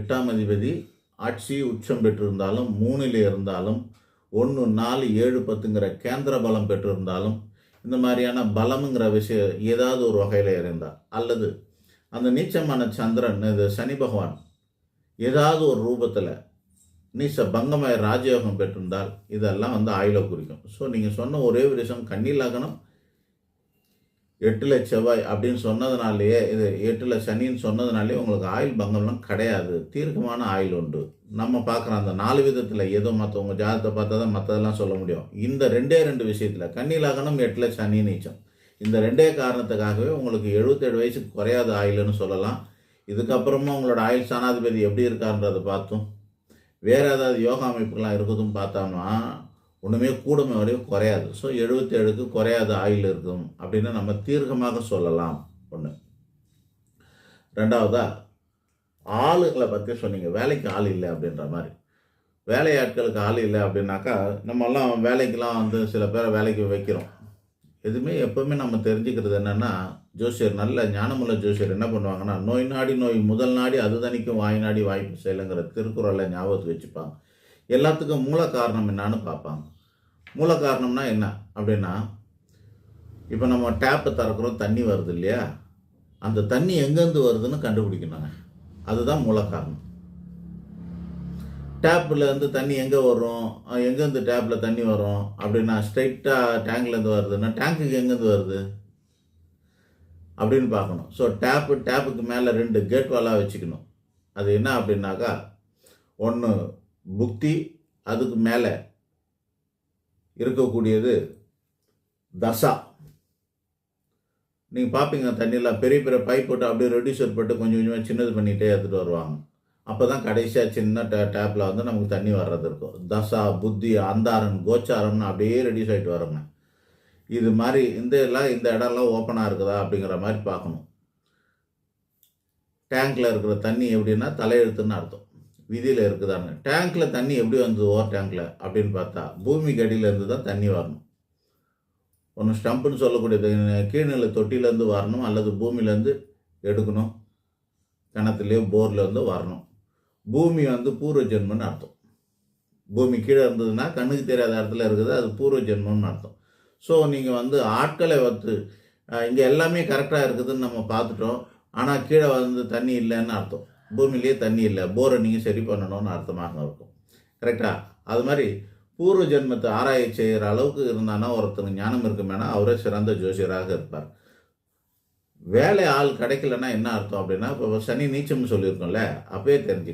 8ஆம் அதிபதி ஆட்சி உச்சம் பெற்றிருந்தாலும் 3ல் இருந்தாலும் 1, 4, 7, 10ங்கிற கேந்திர பலம் பெற்றிருந்தாலும் இந்த மாதிரியான பலம்ங்கிற விஷயம் ஏதாவது ஒரு வகையில் இருந்தால், அல்லது அந்த நீச்சமான சந்திரன் இது சனி பகவான் ஏதாவது ஒரு ரூபத்தில் நீச்ச பங்கமாய் ராஜயோகம் பெற்றிருந்தால் இதெல்லாம் ஆயுளை குறிக்கும். ஸோ நீங்கள் சொன்ன ஒரே ஒரு விஷயம், கன்னி லக்னம் 8ல் செவ்வாய் அப்படின்னு சொன்னதுனாலேயே, இது 8ல் சனின்னு சொன்னதுனாலே உங்களுக்கு ஆயுள் பங்கம்லாம் கிடையாது. தீர்க்கமான ஆயுள் உண்டு. நம்ம பார்க்குற அந்த 4 விதத்தில் ஏதோ மற்றவங்க ஜாதகத்தை பார்த்தா தான் மற்றதெல்லாம் சொல்ல முடியும். இந்த 2 விஷயத்தில் கன்னி லக்னம் 8ல் சனி நீச்சம், இந்த 2 காரணத்துக்காகவே உங்களுக்கு 77 வயசுக்கு குறையாத ஆயுள்னு சொல்லலாம். இதுக்கப்புறமா உங்களோட ஆயுள் ஸ்தானாதிபதி எப்படி இருக்கான்றதை பார்த்தோம், வேறு ஏதாவது யோகா அமைப்புகள்லாம் இருக்குதுன்னு பார்த்தோம்னா ஒன்றுமே கூடுமே வரையும் குறையாது. ஸோ 77க்கு குறையாத ஆயுள் இருக்கும் அப்படின்னு நம்ம தீர்க்கமாக சொல்லலாம். ஒன்று. ரெண்டாவதா ஆளுங்களை பற்றி சொன்னீங்க, வேலைக்கு ஆள் இல்லை அப்படின்ற மாதிரி. வேலையாட்களுக்கு ஆள் இல்லை அப்படின்னாக்கா நம்மெல்லாம் வேலைக்கெல்லாம் சில பேரை வேலைக்கு வைக்கிறோம். எதுவுமே எப்போவுமே நம்ம தெரிஞ்சுக்கிறது என்னென்னா, ஜோசியர் நல்ல ஞானமுள்ள ஜோசியர் என்ன பண்ணுவாங்கன்னா, நோய் நாடி நோய் முதல் நாடி அது தணிக்கும் வாய் நாடி வாய்ப்பு செய்யலைங்கிற திருக்குறளை ஞாபகத்துக்கு வச்சுப்பாங்க. எல்லாத்துக்கும் மூல காரணம் என்னான்னு பார்ப்பாங்க. மூல காரணம்னா என்ன அப்படின்னா, இப்போ நம்ம டேப்பை திறக்கிறோம், தண்ணி வருது இல்லையா, அந்த தண்ணி எங்கேருந்து வருதுன்னு கண்டுபிடிக்கணுங்க. அதுதான் மூல காரணம். டேப்லேருந்து தண்ணி எங்கே வரும், எங்கேருந்து டேப்பில் தண்ணி வரும் அப்படின்னா, ஸ்ட்ரைட்டாக டேங்க்லேருந்து வருதுன்னா டேங்க்குக்கு எங்கேருந்து வருது அப்படின்னு பார்க்கணும். ஸோ டேப்புக்கு மேலே 2 கேட் வாலாக வச்சுக்கணும். அது என்ன அப்படின்னாக்கா, ஒன்று புக்தி, அதுக்கு மேலே இருக்கக்கூடியது தசா. நீங்கள் பார்ப்பீங்க தண்ணியெல்லாம் பெரிய பெரிய பைப் போட்டு அப்படியே ரெடியூசர் போட்டு கொஞ்சம் கொஞ்சமாக சின்னது பண்ணிகிட்டே எடுத்துகிட்டு வருவாங்க. அப்போ தான் கடைசியாக சின்ன டேப்பில் நமக்கு தண்ணி வர்றது இருக்கும். தசா, புத்தி, அந்தாரன், கோச்சாரம்னு அப்படியே ரெடியூஸ் ஆகிட்டு வருங்க. இது மாதிரி இந்த இடம்லாம் ஓப்பனாக இருக்குதா அப்படிங்கிற மாதிரி பார்க்கணும். டேங்க்கில் இருக்கிற தண்ணி எப்படின்னா தலையெழுத்துன்னு அர்த்தம், விதியில் இருக்குதாங்க. டேங்க்கில் தண்ணி எப்படி வந்தது ஓவர் டேங்க்கில் அப்படின்னு பார்த்தா, பூமிக்கு அடியிலேருந்து தான் தண்ணி வரணும். ஒன்று ஸ்டம்புன்னு சொல்லக்கூடியது கீழ்நிலை தொட்டிலேருந்து வரணும், அல்லது பூமியிலேருந்து எடுக்கணும், கிணத்துலேயோ போர்லேருந்து வரணும். பூமி பூர்வ ஜென்மன்னு அர்த்தம். பூமி கீழே இருந்ததுன்னா கண்ணுக்கு தெரியாத இடத்துல இருக்குது, அது பூர்வ ஜென்மம்னு அர்த்தம். ஸோ நீங்கள் ஆட்களை இங்கே எல்லாமே கரெக்டாக இருக்குதுன்னு நம்ம பார்த்துட்டோம், ஆனால் கீழே தண்ணி இல்லைன்னு அர்த்தம். பூமியிலேயே தண்ணி இல்லை, போரை நீங்கள் சரி பண்ணணும்னு அர்த்தமாக இருக்கும். கரெக்டாக? அது மாதிரி பூர்வ ஜென்மத்தை ஆராய்ச்சி செய்கிற அளவுக்கு இருந்தானா ஒருத்தருக்கு ஞானம் இருக்குமேனா அவரே சிறந்த ஜோசியராக இருப்பார். வேலை ஆள் கிடைக்கலன்னா என்ன அர்த்தம் அப்படின்னா, இப்போ சனி நீச்சம்னு சொல்லியிருக்கோம்ல, அப்பயே தெரிஞ்சு